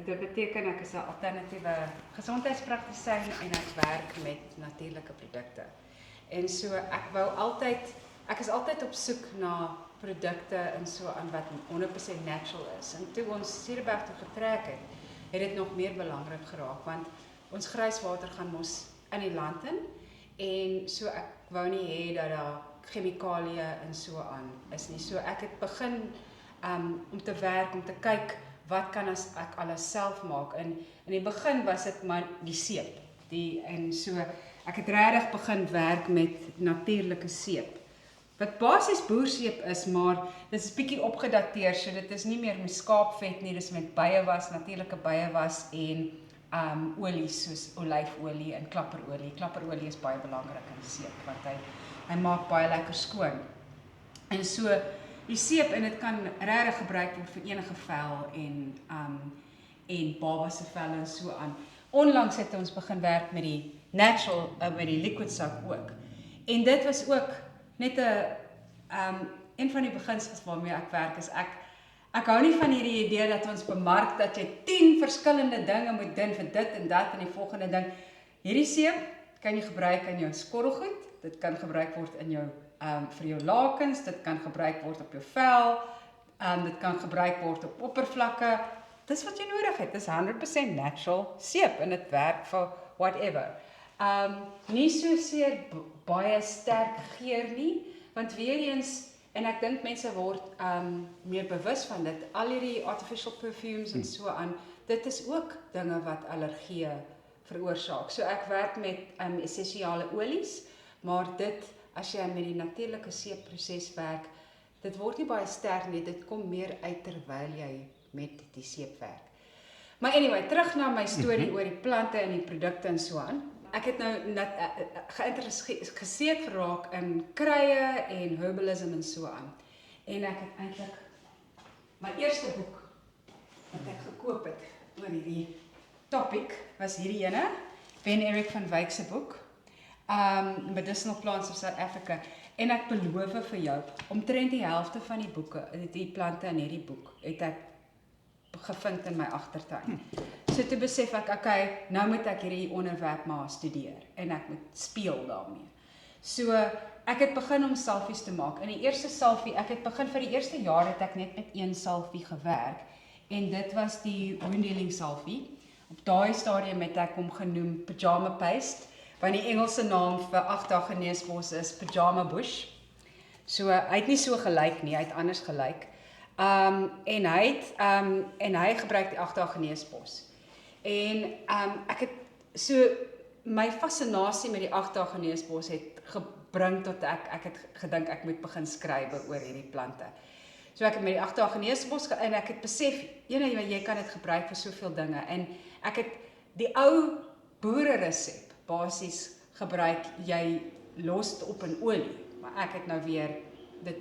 dit beteken ek is 'n alternatiewe gesondheidspraktisyn en ek werk met natuurlike produkte. En so ek is altyd op soek na produkte en so aan wat 100% natural is. En toe ons Cederberg toe getrek het dit nog meer belangrik geraak, want ons grijswater gaan mos in die land in, en so ek wou nie hê dat daar chemikalieë en so aan is nie. So ek het begin om te werk, om te kyk wat kan ek alles self maak. En in die begin was dit maar die seep. En so ek het regtig begin werk met natuurlike seep. Wat basies boerseep is, maar dit is bietjie opgedateer, so dit is nie meer met skaapvet nie, dit is met byewas, natuurlike byewas en olies soos olyfolie en klapperolie. Klapperolie is baie belangrik in seep, want hy maak baie lekker skoon. En so die seep, en dit kan regtig gebruik word vir enige vel en baba se vel en so aan. Onlangs het ons begin werk met die natural, met die liquid soap ook. En dit was ook net een van die beginsels waarmee ek werk is ek hou nie van hierdie idee dat ons bemark dat jy 10 verskillende dinge moet doen vir dit en dat en die volgende ding. Hierdie seep kan jy gebruik in jou skorrelgoed, dit kan gebruik word in jou vir jou lakens, dit kan gebruik word op jou vel, dit kan gebruik word op oppervlakke. Dis wat jy nodig het, dis 100% natural seep en dit werk vir whatever. Nie soseer baie sterk geur nie, want weer eens, en ek dink mense word meer bewus van dit, al hierdie artificial perfumes en so aan, dit is ook dinge wat allergieë veroorsaak. So ek werk met essensiale olies, maar dit, as jy met die natuurlike seepproses werk, dit word nie baie sterk nie, dit kom meer uit terwyl jy met die seep werk. Maar anyway, terug na my storie oor die plante en die produkte en so aan. Ek het nou geïnteresseerd geraak in kruie en herbalism en so aan. En ek het eintlik my eerste boek wat ek gekoop het oor hierdie topic was hierdie ene, Ben Erik van Wyk se boek, Medicinal Plants of South Africa. En ek beloof vir jou, omtrent die helfte van die boeke, die plante in hierdie boek, het ek gevind in my agtertuin. So toe besef ek, okay, nou moet ek hierdie onderwerp maar studeer en ek moet speel daarmee. So ek het begin om salfies te maak. In die eerste salfie, ek het begin vir die eerste jaar het ek net met een salfie gewerk en dit was die wound healing salfie. Op daai stadium het ek hom genoem pyjama paste, want die Engelse naam vir 8 dae geneesbos is pyjama bush. So hy het nie so gelyk nie, hy het anders gelyk. En hy gebruik die 8 dae geneesbos. En ek het so my fascinasie met die 8 dae geneesbos het gebring tot ek het gedink ek moet begin skrywe oor hierdie plante. So ek het met die 8 dae geneesbos en ek het besef, jy kan dit gebruik vir soveel dinge. En ek het die ou boere resep basies gebruik, jy los dit op in olie, maar ek het nou weer dit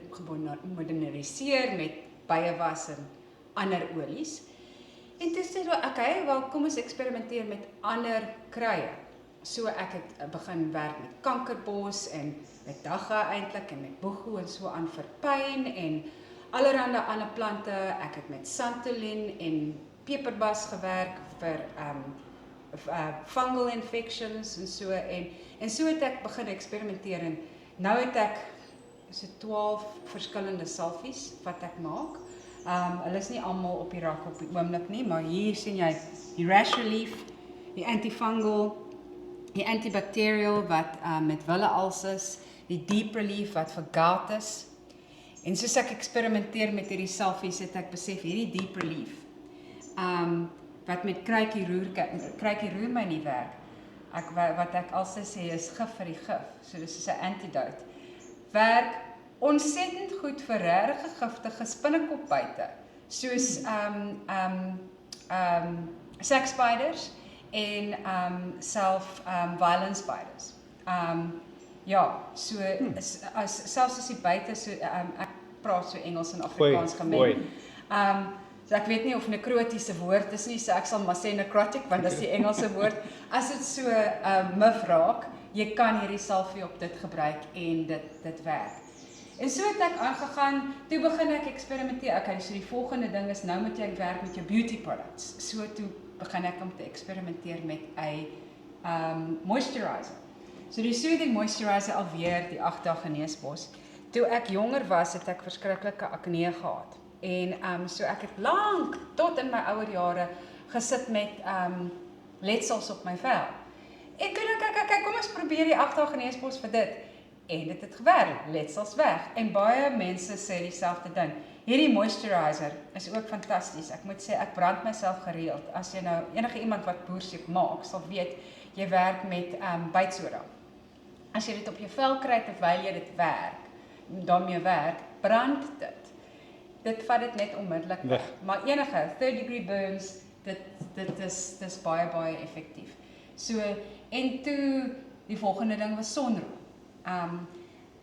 moderniseer met byewas en ander olies. En toe sê ek, okay, wel kom ons eksperimenteer met ander kruie. So ek het begin werk met kankerbos en met dagga eintlik en met boegoe en so aan vir pyn en allerhande ander plante. Ek het met santolin en peperbas gewerk vir fungal infections en so het ek begin eksperimenteer en nou het ek so 12 verskillende salfies wat ek maak. Hulle is nie almal op die rak op die oomblik nie, maar hier sien jy die rash relief, die antifungal, die antibacterial wat met wille-als is, die deep relief wat vir gout is. En soos ek eksperimenteer met hierdie salfies het ek besef hierdie deep relief wat met kruikie roer my nie werk. Wat ek altyd sê is gif vir die gif, so dis is 'n antidote. Werk ontsettend goed vir regtig giftige spinnekopbyte, soos sex spiders en violence spiders. Selfs as die byte so ek praat so Engels en Afrikaans gemeng. So ek weet nie of nekrotiese woord is nie, so ek sal maar sê necrotic, want dis die Engelse woord. As dit so mif raak, jy kan hierdie salvie op dit gebruik en dit werk. En so het ek aangegaan, toe begin ek eksperimenteer. Okay, so die volgende ding is, nou moet jy werk met jou beauty products. So toe begin ek om te eksperimenteer met 'n moisturizer. So die soothing moisturizer alweer die 8 dae geneesbos. Toe ek jonger was, het ek verskriklike akne gehad. En so ek het lank, tot in my ouer jare, gesit met letsels op my vel. En toe dink ek, kom ons probeer die 8 dae geneesbos vir dit. En dit het gewerk, letsels weg. En baie mense sê dieselfde ding. Hierdie moisturizer is ook fantasties. Ek moet sê, ek brand myself gereeld. As jy nou, enige iemand wat boerseep maak, sal weet, jy werk met bytsoda. As jy dit op jou vel kry terwyl jy dit daarmee werk, brand dit. Dit vat dit net onmiddellik weg. Maar enige third degree burns, dit is baie, baie effektief. So, en toe, die volgende ding was sonroom.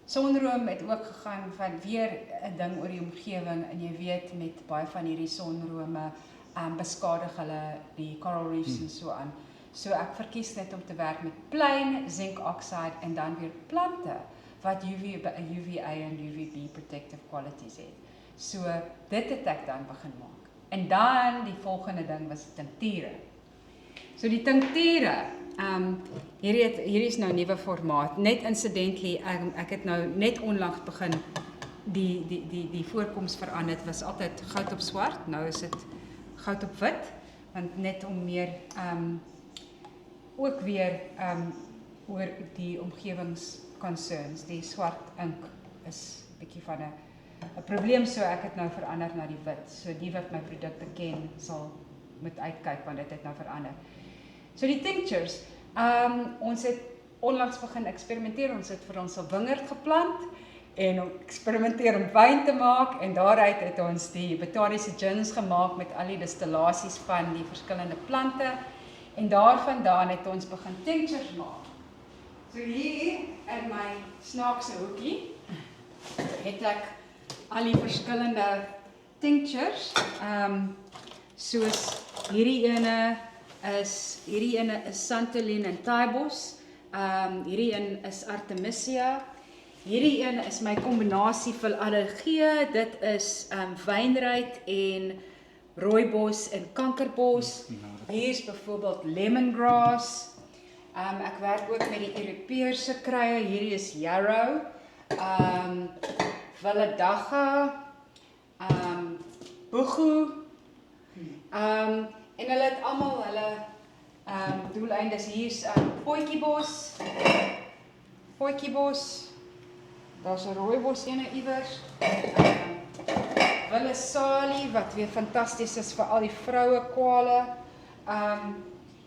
Sonroom het ook gegaan van weer 'n ding oor die omgewing, en jy weet, met baie van hierdie sonrome, beskadig hulle die coral reefs en so aan. So ek verkies net om te werk met plain zinc oxide en dan weer plante wat UVA en UVB protective qualities het. So dit het ek dan begin maak. En dan die volgende ding was tinkture. So die tinkture, hierdie is nou 'n nuwe formaat. Net incidentally, ek het nou net onlangs begin die voorkoms verander. Dit was altyd goud op swart, nou is dit goud op wit, want net om meer ook weer oor die omgewingsconcerns. Die swart ink is 'n bietjie van 'n probleem, so ek het nou verander na die wit. So die wat my produkte ken sal moet uitkyk, want dit het nou verander. So die tinctures, ons het onlangs begin eksperimenteer. Ons het vir ons 'n wingerd geplant en eksperimenteer om wyn te maak, en daaruit het ons die botaniese gins gemaak met al die distillasies van die verskillende plante, en daarvandaan het ons begin tinctures maak. So hier in my snaakse hoekie het ek al die verskillende tinctures, soos hierdie ene is Santoline en Taibos, hierdie een is Artemisia, hierdie een is my kombinasie van allergie, dit is wynruit en rooibos en kankerbos, hier is byvoorbeeld lemongrass, ek werk ook met die Europeërse kruie, hierdie is yarrow, Valadaga, Boegu, en hulle het almal hulle doeleindes. Hier's Voetjiebos, daar's 'n rooibos ene iewers, Willisali wat weer fantasties is vir al die vroue kwale.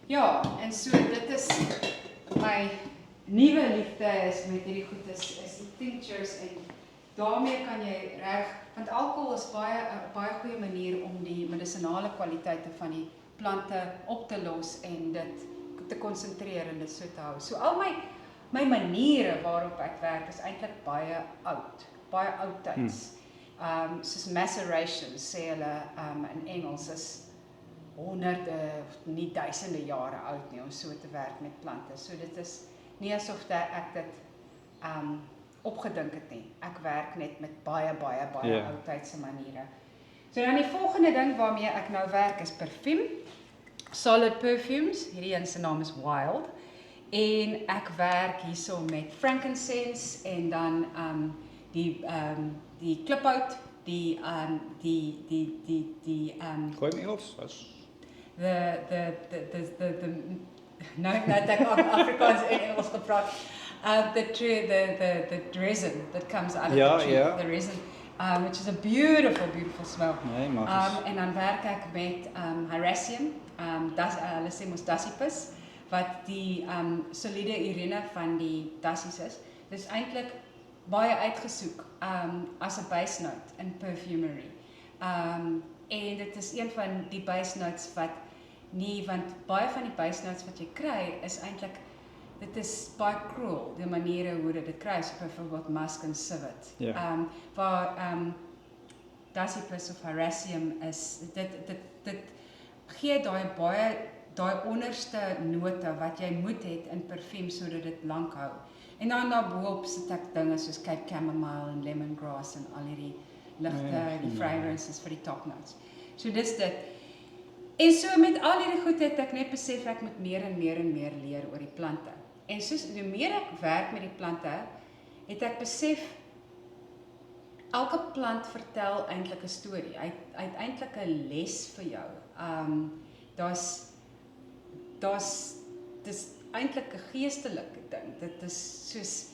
Ja, en so dit is my nuwe liefde is met hierdie goed is die tinctures, en daarmee kan jy want alkohol is 'n baie goeie manier om die medisinale kwaliteite van die plante op te los en dit te konsentreer en dit so te hou. So al my maniere waarop ek werk is eintlik baie oudtyds. Soos maceration sê hulle in Engels is honderde, nie duisende jare oud nie, om so te werk met plante. So dit is nie asof ek dit opgedink het nie. Ek werk net met baie oudtydse maniere. So dan die volgende ding waarmee ek nou werk is parfuum. Solid perfumes, hierdie een se naam is Wild. En ek werk hierso met frankincense en dan die kliphout, Gooi hem Engels? nou het ek Afrikaans en Engels gepraat. The resin that comes out of the tree, the resin, which is a beautiful smell. Nee, en dan werk ek met Hyraceum, hulle sê mos Dasypus, wat die soliede urine van die dassies is. Dit is eintlik baie uitgesoek as 'n base note in perfumery. En dit is een van die base notes wat want baie van die base notes wat jy kry is eintlik, dit is baie cruel, die maniere hoe dit kry, so byvoorbeeld musk en civet. Waar Dasypus of Hyraceum is, dit gee daai onderste note wat jy moet hê in parfuum sodat dit lank hou. En dan daarboop sit ek dinge soos Cape Chamomile en Lemongrass en al hierdie ligte, die fragrances vir die top notes. So dis dit. En so met al hierdie goed het ek net besef ek moet meer en meer en meer leer oor die plante. En soos hoe meer ek werk met die plante, het ek besef elke plant vertel eintlik 'n storie. Hy het eintlik 'n les vir jou. Dis eintlik 'n geestelike ding. Dit is soos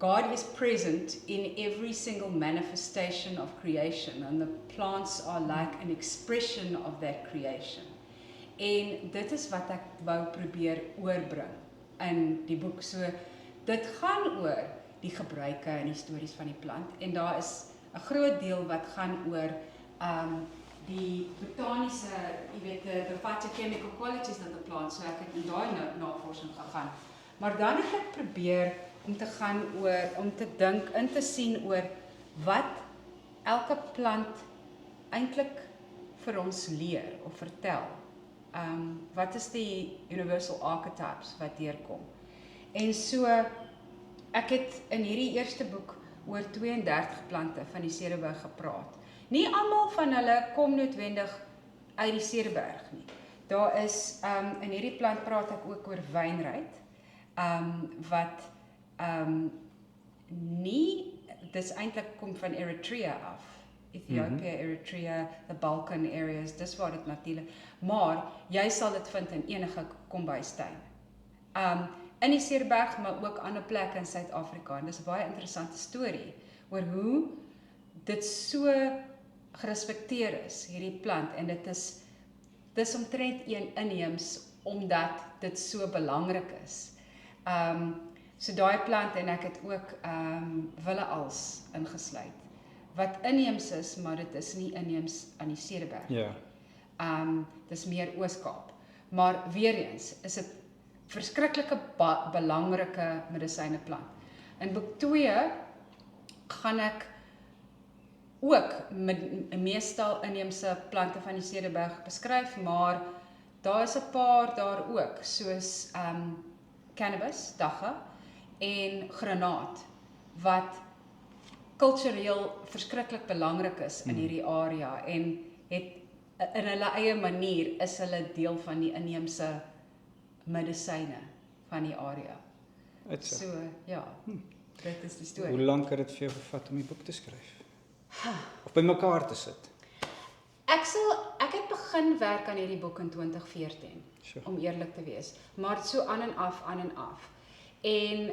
God is present in every single manifestation of creation, and the plants are like an expression of that creation. En dit is wat ek wou probeer oorbring in die boek. So dit gaan oor die gebruike en die stories van die plant, en daar is 'n groot deel wat gaan oor die botaniese, jy weet, the phytochemical qualities of the plant, so ek het in daai navorsing gegaan. Maar dan het ek probeer om te gaan oor, om te dink, in te sien oor wat elke plant eintlik vir ons leer of vertel. Wat is die universal archetypes wat deurkom? En so, ek het in hierdie eerste boek oor 32 plante van die Cederberg gepraat. Nie almal van hulle kom noodwendig uit die Cederberg nie. Daar is, in hierdie plant praat ek ook oor wynruit, wat nie, dis eintlik kom van Eritrea af. Ethiopië, Eritrea, the Balkan areas, dis waar dit natuurlik, maar jy sal dit vind in enige kombuistuin. In die Cederberg, maar ook ander plekke in Suid-Afrika, en dis 'n baie interessante storie oor hoe dit so gerespekteer is, hierdie plant, en dis omtrent een inheems, omdat dit so belangrik is. So daai plant, en ek het ook willeals ingesluit, wat inheems is, maar dit is nie inheems aan die Cederberg. Ja. Dis meer Oos-Kaap. Maar weer eens, is dit verskriklike belangrike medisyneplant. In boek 2 gaan ek ook meestal inheemse plante van die Cederberg beskryf, maar daar is 'n paar daar ook, soos cannabis, dagga, en granaat, wat kultureel verskriklik belangrik is in hierdie area, en het in hulle eie manier is hulle deel van die inheemse medisyne van die area. So, ja, dit is die storie. Hoe lank het dit vir jou gevat om die boek te skryf? Of by mekaar te sit? Ek het begin werk aan hierdie boek in 2014, Sure. om eerlik te wees, maar so aan en af. En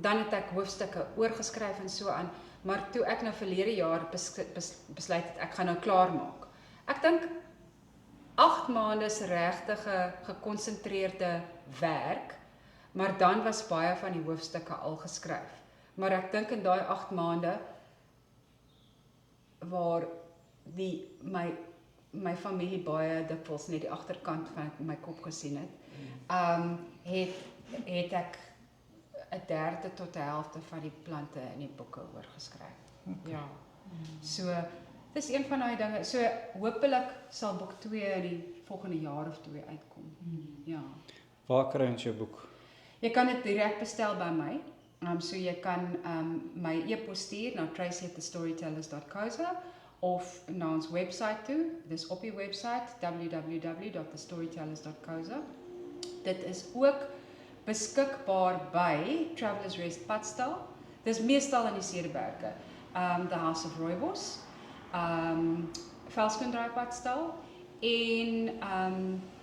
dan het ek hoofstukke oorgeskryf en so aan, maar toe ek nou verlede jaar besluit het, ek gaan nou klaar maak. Ek dink 8 maande is regtig gekonsentreerde werk, maar dan was baie van die hoofstukke al geskryf. Maar ek dink in daai 8 maande, waar my familie baie dikwels net die agterkant van my kop gesien het, het ek 1/3 tot 1/2 van die plante in die boeke oorgeskryf. Okay. Ja. So, dis een van daai dinge. So, hopelik sal boek 2 in die volgende jaar of 2 uitkom. Ja. Waar kry ons jou boek? Jy kan dit direk bestel by my. So jy kan my e-pos stuur na tracy@thestorytellers.co.za of na ons website toe. Dis op die website www.thestorytellers.co.za. Dit is ook beskikbaar by Travelers Rest Padstal. Dis meestal in die Cederberge. The House of Rooibos, Veldskendraai Padstal en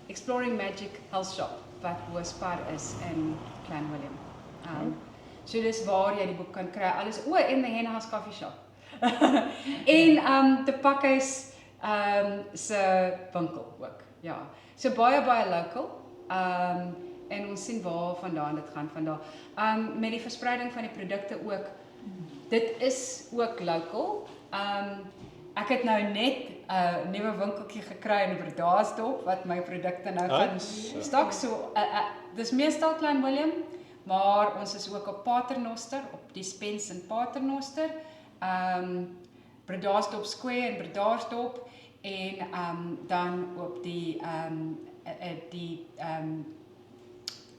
Exploring Magic Health Shop wat Hoëspar is in Klein Willem. So dis waar jy die boek kan kry. Alles en the Hen House Coffee Shop. En de Pakhuis se winkel ook. Ja. So baie local. En ons sien waar vandaan dit gaan vandaan. Met die verspreiding van die produkte ook. Dit is ook local. Ek het nou net 'n nuwe winkeltjie gekry in Bredasdorp wat my produkte nou gaan stak. So dis meestal Klein Willem, maar ons is ook op Paternoster, op die Spens in Paternoster. Bredasdorp Square in Bredasdorp en dan op die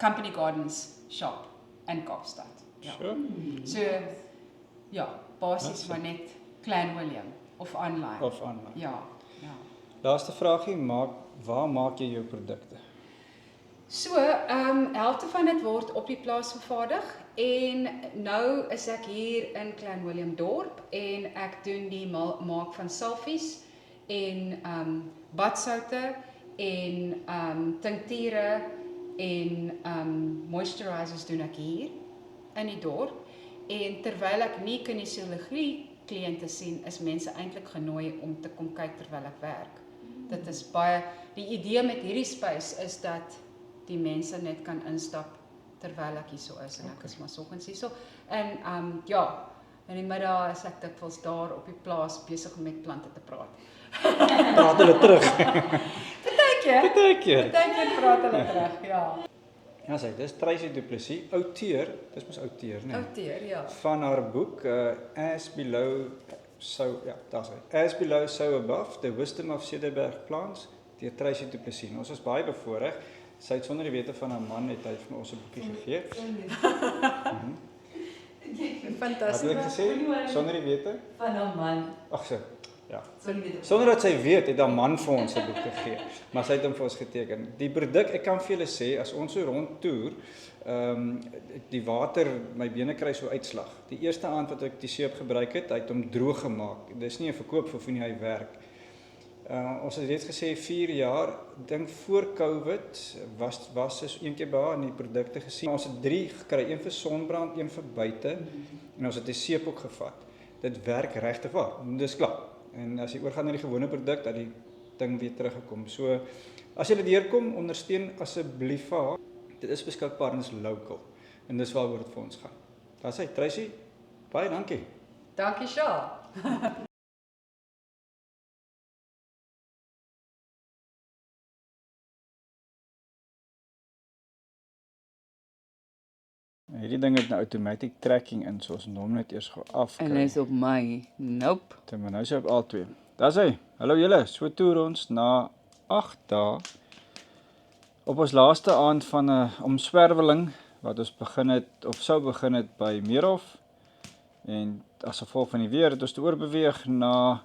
Company Gardens shop in Kaapstad. Ja. Sure. So ja, basies maar net Clan William of online. Of online. Ja, ja. Laaste vraagie, waar maak jy jou produkte? So, helfte van dit word op die plaas vervaardig en nou is ek hier in Clan William dorp en ek doen die maak van salfies en badsoute en tinkture en moisturizers doen ek hier in die dorp en terwyl ek nie kinesiologie kliënte sien, is mense eintlik genooi om te kom kyk terwyl ek werk. Dit is baie, die idee met hierdie space is dat die mense net kan instap terwyl ek hierso is en ek is maar soggens hierso. En ja, in die middag is ek dikwels daar op die plaas besig om met plante te praat. Praat hulle terug. Partykeer praat hulle terug, ja. Ja, dis Tracy Du Plessis, outeur, dis mos outeur, né? Outeur, ja. Van haar boek As Below, daar's hy. As Below, So Above, The Wisdom of Cederberg Plants, deur Tracy Du Plessis. Ons was baie bevoorreg. Sy het sonder die wete van haar man het hy vir ons 'n boekie gegee. Fantasties. Wat het ek gesê? Sonder die wete van haar man. Ag so. Ja. Sorry. Sonder dat sy weet, het haar man vir ons 'n boek gegee. Maar sy het hom vir ons geteken. Die produk, ek kan vir julle sê, as ons so rondtoer, die water, my bene kry so uitslag. Die eerste aand wat ek die seep gebruik het, hy het hom droog gemaak. Dis nie 'n verkoophoef nie, hy werk. Ons het reeds gesê 4 jaar, dink voor COVID, was dus een keer by haar in die produkte gesien. Ons het 3 gekry, een vir sonbrand, een vir buite, en ons het die seep ook gevat. Dit werk regtig waar, dis klaar. En as jy oorgaan na die gewone produk, dat die ding weer teruggekom. So, as jy dit deurkom, ondersteun asseblief vir haar. Dit is beskikbaar en is local. En dis waaroor dit vir ons gaan. Daar's hy, Tracy. Baie dankie. Dankie, Shaw. Hierdie ding het nou automatic tracking in, so ons moet hom net eers gou afkry. En hy's op my. Nope. Maar nou is hy op al twee. Daar's hy. Hallo julle, so toer ons na 8 dae op ons laaste aand van 'n omswerweling wat ons begin het of sou begin het by Meerhof. En as gevolg van die weer het ons toe oorbeweeg na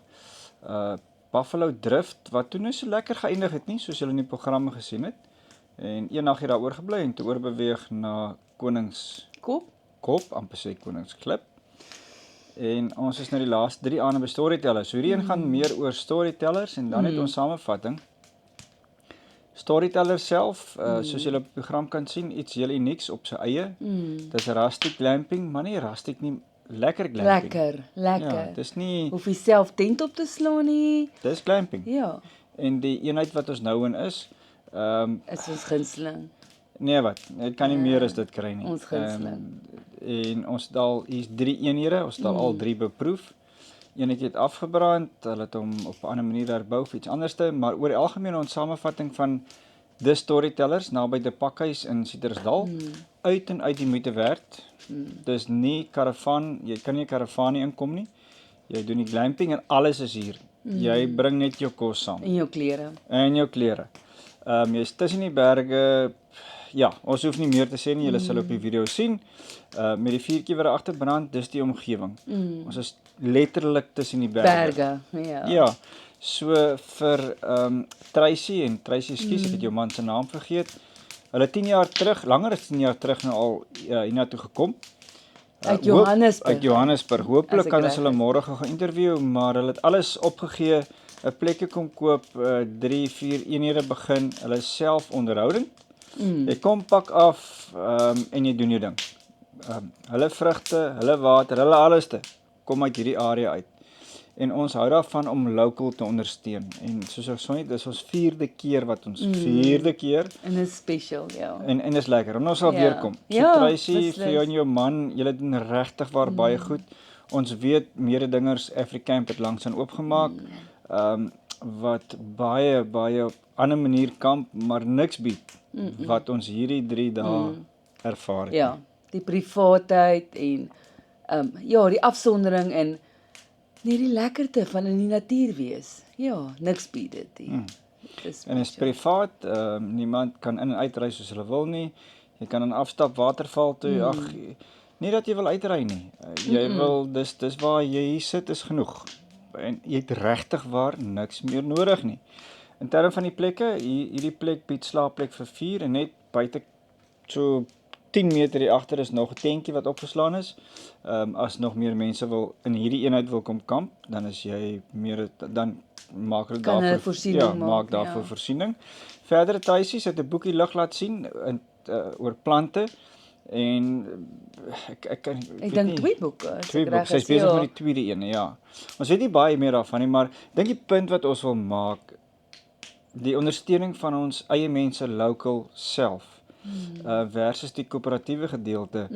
Buffalo Drift wat toe nie so lekker geëindig het nie, soos julle in die programme gesien het. En een nag het daar oorgebly en toe oorbeweeg na Koningskop, amper sê Koningsklip. En ons is nou die laaste 3 aande by Storytellers. So hierdie gaan meer oor Storytellers en dan het ons samevatting. Storytellers self, soos julle op die program kan sien, iets heel unieks op sy eie. Dis rustic glamping, maar nie rustic nie, lekker glamping. Lekker. Ja, dis nie, Hoef jy self tent op te slaan nie. dis glamping. Ja, En die eenheid wat ons nou in is, is ons gunsteling. nee wat, dit kan nie meer as dit kry nie. Ons gunsteling. En ons het al, hier's 3 eenhede, ons het al 3 beproef. Eenetjie het afgebrand, hulle het hom op 'n ander manier herbou vir iets anderste, maar oor die algemeen ons samevatting van The Storytellers naby die Pakhuis in Citrusdal, uit en uit die moeite werd. Dis nie karavan, jy kan nie 'n karavaan nie inkom nie. Jy doen die glamping en alles is hier. Jy bring net jou kos saam. En jou klere. En jou klere. Jy's tussen die berge. Ja, ons hoef nie meer te sê nie, julle sal op die video sien. Met die vuurtjie wat daar agter brand, dis die omgewing. Ons is letterlik tussen die berge. Ja. Ja. So vir Tracy en Tracy, ekskuus, ek het jou man se naam vergeet. Hulle 10 jaar terug, langer as 10 jaar terug nou al hiernatoe gekom. Uit Johannesburg. Uit Johannesburg. Hooplik As ek kan reg ons hulle môre geïnterview, maar hulle het alles opgegee, 'n plekkie kom koop, 3, 4 eenhede begin, hulle is self onderhoudend. Jy kom pak af en jy doen jou ding. Hulle vrugte, hulle water, hulle alleste kom uit hierdie area uit. En ons hou daarvan om local te ondersteun. En soos ek sê, dis ons 4de keer wat ons 4de keer En is special, ja. en is lekker. En ons sal Ja. weer kom. So Ja, Tracy, beslis. vir jou en jou man, julle doen regtig waar baie goed. Ons weet mededingers Africamp het langs aan oopgemaak. Wat baie op 'n ander manier kamp, maar niks bied wat ons hierdie 3 dae ervaar het. Ja, die privaatheid en ja, die afsondering en net die lekkerte van in die natuur wees. Ja, niks bied dit nie. Dis En is privaat, niemand kan in en uitreis soos hulle wil nie. Jy kan in afstap waterval toe, ag, nie dat jy wil uitry nie. Jy wil, dis waar jy hier sit is genoeg. En jy het regtig waar niks meer nodig nie. In terme van die plekke, hierdie plek bied slaapplek vir 4 en net buite so 10 meter hier agter is nog 'n tentjie wat opgeslaan is. As nog meer mense wil in hierdie eenheid wil kom kamp, dan is jy meer dan maak hulle Kan hulle daarvoor voorsiening maak daarvoor voorsiening. Verdere tuisies het 'n boekie lig laat sien oor plante en ek dink 2 boeke. as Twee ek boeke. reg Sy is is, besig ja. met die tweede een, ja. Ons weet nie baie meer daarvan nie, maar ek dink die punt wat ons wil maak, die ondersteuning van ons eie mense local self. Versus die koöperatiewe gedeelte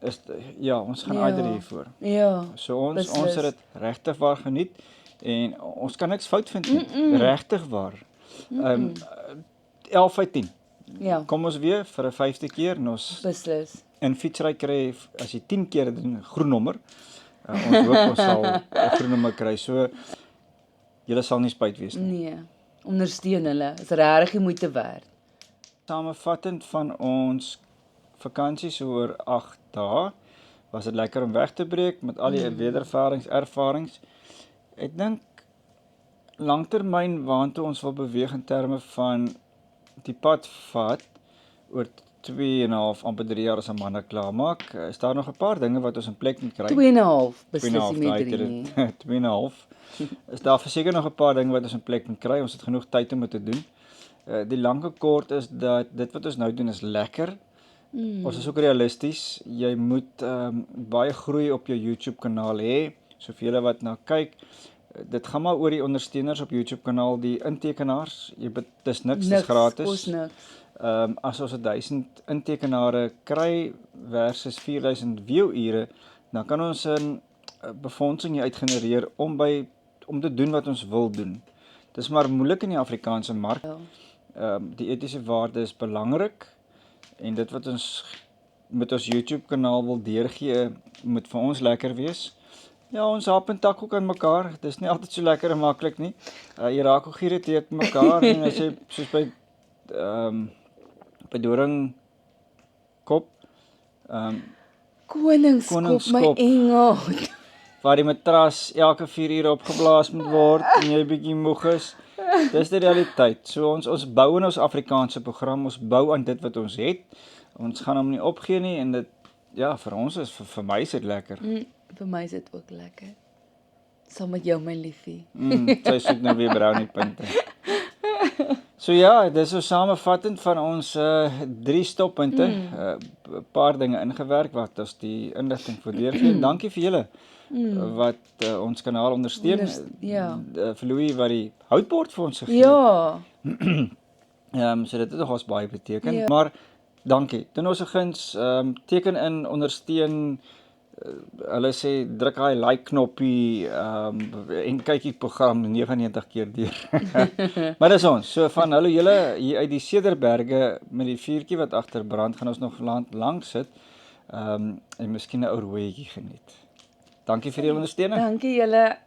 is ja, ons gaan uit hiervoor. Ja, So ons beslis. het dit regtig waar geniet en ons kan niks fout vind nie. Regtig waar. 11 uit 10. ja, Kom ons weer vir 'n 5de keer en ons beslis. in fietsry kry as jy 10 keer doen 'n groen nommer. Ons hoop ons sal 'n groen nommer kry. So julle sal nie spyt wees nie. Nee, ondersteun hulle. Is regtig die moeite werd. Samevattend van ons vakansie so oor 8 dae, was dit lekker om weg te breek met al die ervarings. Ek dink langtermyn waantoe ons wil beweeg in terme van die pad vat oor 2,5 amper 3 jaar as 'n manne klaarmaak, is daar nog 'n paar dinge wat ons in plek moet kry. 2,5 beslis 2,5, nie daai met 3 het nie. dit, 2,5. Is daar verseker nog 'n paar dinge wat ons in plek moet kry. Ons het genoeg tyd om dit te doen. Die lang en kort is dat dit wat ons nou doen is lekker. Ons is ook realisties. Jy moet baie groei op jou YouTube kanaal hê. So vir julle wat nou kyk, dit gaan maar oor die ondersteuners op YouTube kanaal, die intekenaars. Dis niks, dis gratis. Kos niks. As ons 1000 intekenare kry versus 4000 view-ure, dan kan ons 'n befondsing uitgenereer om te doen wat ons wil doen. Dis maar moeilik in die Afrikaanse mark. Die etiese waarde is belangrik en dit wat ons met ons YouTube kanaal wil deurgee, moet vir ons lekker wees. Ja, ons hap en tak ook aan mekaar. Dis nie altyd so lekker en maklik nie. Jy raak ook geïrriteerd met mekaar en as jy soos by doringkop Koningskop, my engel. waar die matras elke 4 ure opgeblaas moet word en jy bietjie moeg is. Dis die realiteit. So ons bou in ons Afrikaanse program, ons bou aan dit wat ons het. Ons gaan hom nie opgee nie en dit ja, vir ons is vir my is dit lekker. Vir my is dit ook lekker. Saam met jou my liefie. Sy soek nou weer brownie punte. So ja, dis so samevattend van ons 3 stoppunte. 'n Paar dinge ingewerk wat ons die inligting voordeurgee. Dankie vir julle wat ons kanaal ondersteun. Ja. Vir Louis wat die houtbord vir ons gegee. Ja. So dit het nogals baie beteken, Ja. maar dankie. Doen ons 'n guns, teken in, ondersteun. Hulle sê druk daai like knoppie en kyk die program 99 keer deur. Maar dis ons. So van hallo julle hier uit die Cederberge met die vuurtjie wat agter brand, gaan ons nog lank sit en miskien 'n ou rooietjie geniet. Dankie vir julle ondersteuning. Dankie julle.